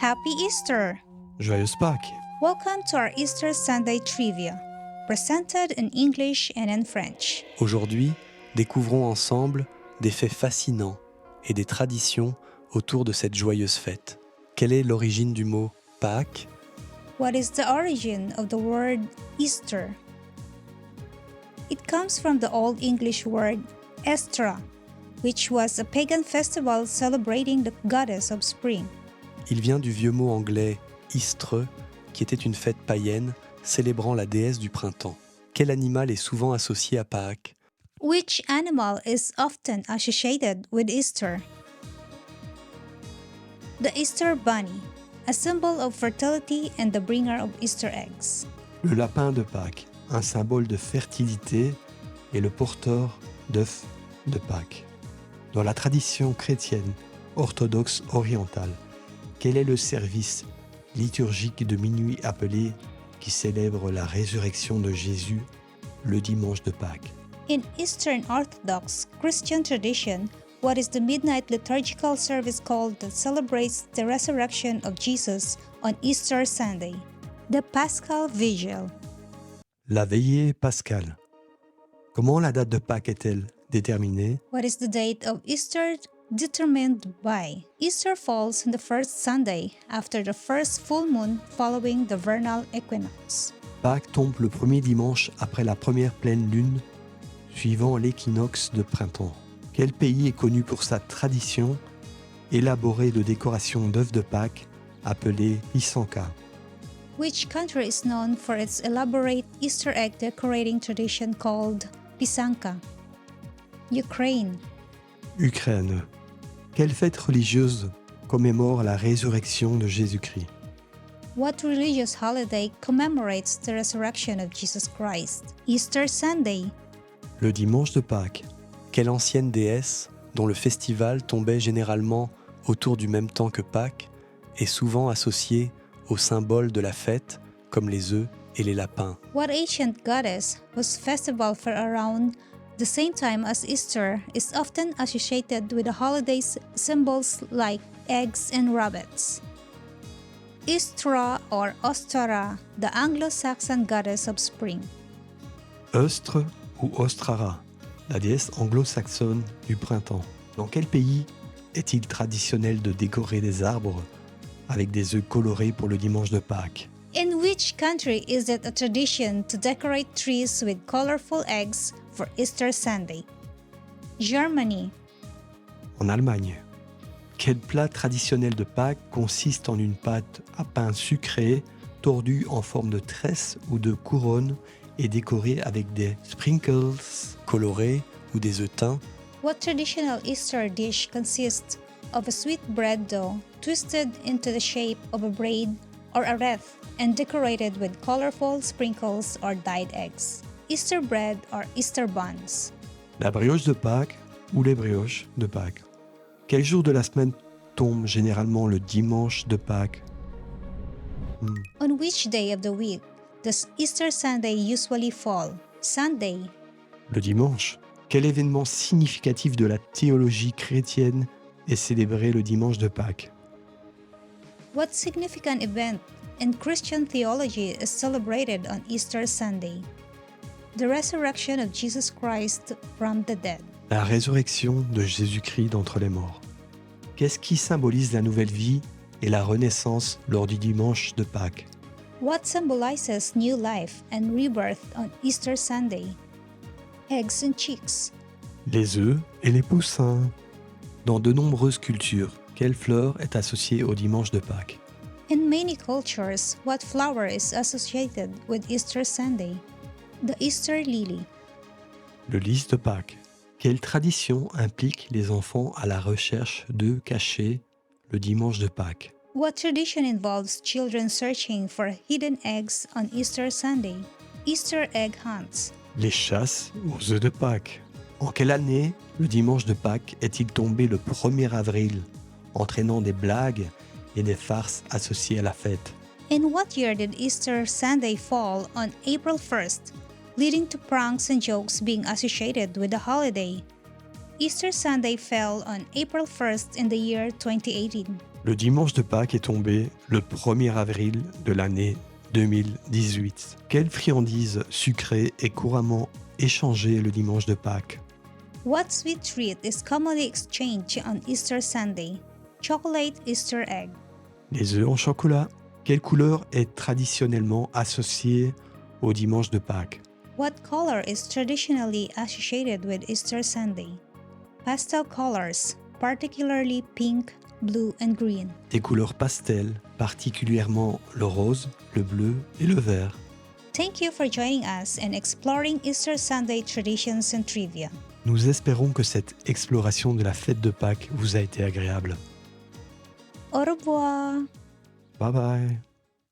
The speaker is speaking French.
Happy Easter! Joyeuse Pâques! Welcome to our Easter Sunday Trivia, presented in English and in French. Aujourd'hui, découvrons ensemble des faits fascinants et des traditions autour de cette joyeuse fête. Quelle est l'origine du mot Pâques? What is the origin of the word Easter? It comes from the Old English word Estra, which was a pagan festival celebrating the goddess of spring. Il vient du vieux mot anglais Istre, qui était une fête païenne célébrant la déesse du printemps. Quel animal est souvent associé à Pâques? Which animal is often associated with Easter? The Easter bunny, a symbol of fertility and the bringer of Easter eggs. Le lapin de Pâques, un symbole de fertilité et le porteur d'œufs de Pâques. Dans la tradition chrétienne orthodoxe orientale, quel est le service liturgique de minuit appelé qui célèbre la résurrection de Jésus le dimanche de Pâques? In Eastern Orthodox Christian tradition, what is the midnight liturgical service called that celebrates the resurrection of Jesus on Easter Sunday? The Paschal Vigil. La veillée pascale. Comment la date de Pâques est-elle déterminée? What is the date of Easter determined by? Easter falls on the first Sunday after the first full moon following the vernal equinox. Pâques tombe le premier dimanche après la première pleine lune, suivant l'équinoxe de printemps. Quel pays est connu pour sa tradition élaborée de décoration d'œufs de Pâques appelée pisanka? Which country is known for its elaborate Easter egg decorating tradition called pisanka? Ukraine. Ukraine. Quelle fête religieuse commémore la résurrection de Jésus-Christ? What religious holiday commemorates the resurrection of Jesus Christ? Easter Sunday. Le dimanche de Pâques. Quelle ancienne déesse, dont le festival tombait généralement autour du même temps que Pâques, est souvent associée au symbole de la fête, comme les œufs et les lapins? What ancient goddess whose festival for around the same time as Easter is often associated with the holiday's symbols like eggs and rabbits? Istra or Ostara, the Anglo-Saxon goddess of spring. Ostre ou Ostrara, la déesse anglo-saxonne du printemps. Dans quel pays est-il traditionnel de décorer des arbres avec des œufs colorés pour le dimanche de Pâques? In which country is it a tradition to decorate trees with colorful eggs for Easter Sunday? Germany. En Allemagne. Quel plat traditionnel de Pâques consiste en une pâte à pain sucré tordue en forme de tresse ou de couronne et décorée avec des sprinkles colorés ou des œufs teints? What traditional Easter dish consists of a sweet bread dough twisted into the shape of a braid or a wreath and decorated with colorful sprinkles or dyed eggs? Easter bread or Easter buns. La brioche de Pâques ou les brioches de Pâques. Quel jour de la semaine tombe généralement le dimanche de Pâques? On which day of the week does Easter Sunday usually fall? Sunday. Le dimanche. Quel événement significatif de la théologie chrétienne est célébré le dimanche de Pâques? What significant event in Christian theology is celebrated on Easter Sunday? The resurrection of Jesus Christ from the dead. La résurrection de Jésus-Christ d'entre les morts. Qu'est-ce qui symbolise la nouvelle vie et la renaissance lors du dimanche de Pâques? What symbolizes new life and rebirth on Easter Sunday? Eggs and chicks. Les œufs et les poussins. Dans de nombreuses cultures, quelle fleur est associée au dimanche de Pâques? In many cultures, what flower is associated with Easter Sunday? The Easter lily. Le lys de Pâques. Quelle tradition implique les enfants à la recherche d'œufs cachés le dimanche de Pâques? What tradition involves children searching for hidden eggs on Easter Sunday? Easter egg hunts. Les chasses aux œufs de Pâques. En quelle année le dimanche de Pâques est-il tombé le 1er avril, entraînant des blagues et des farces associées à la fête? In what year did Easter Sunday fall on April 1st, leading to pranks and jokes being associated with the holiday? Easter Sunday fell on April 1st in the year 2018. Le dimanche de Pâques est tombé le 1er avril de l'année 2018. Quelle friandise sucrée est couramment échangée le dimanche de Pâques? What sweet treat is commonly exchanged on Easter Sunday? Chocolate Easter egg. Les œufs en chocolat. Quelle couleur est traditionnellement associée au dimanche de Pâques? What color is traditionally associated with Easter Sunday? Pastel colors, particularly pink, blue, and green. Des couleurs pastel, particulièrement le rose, le bleu et le vert. Thank you for joining us and exploring Easter Sunday traditions and trivia. Nous espérons que cette exploration de la fête de Pâques vous a été agréable. Au revoir! Bye bye!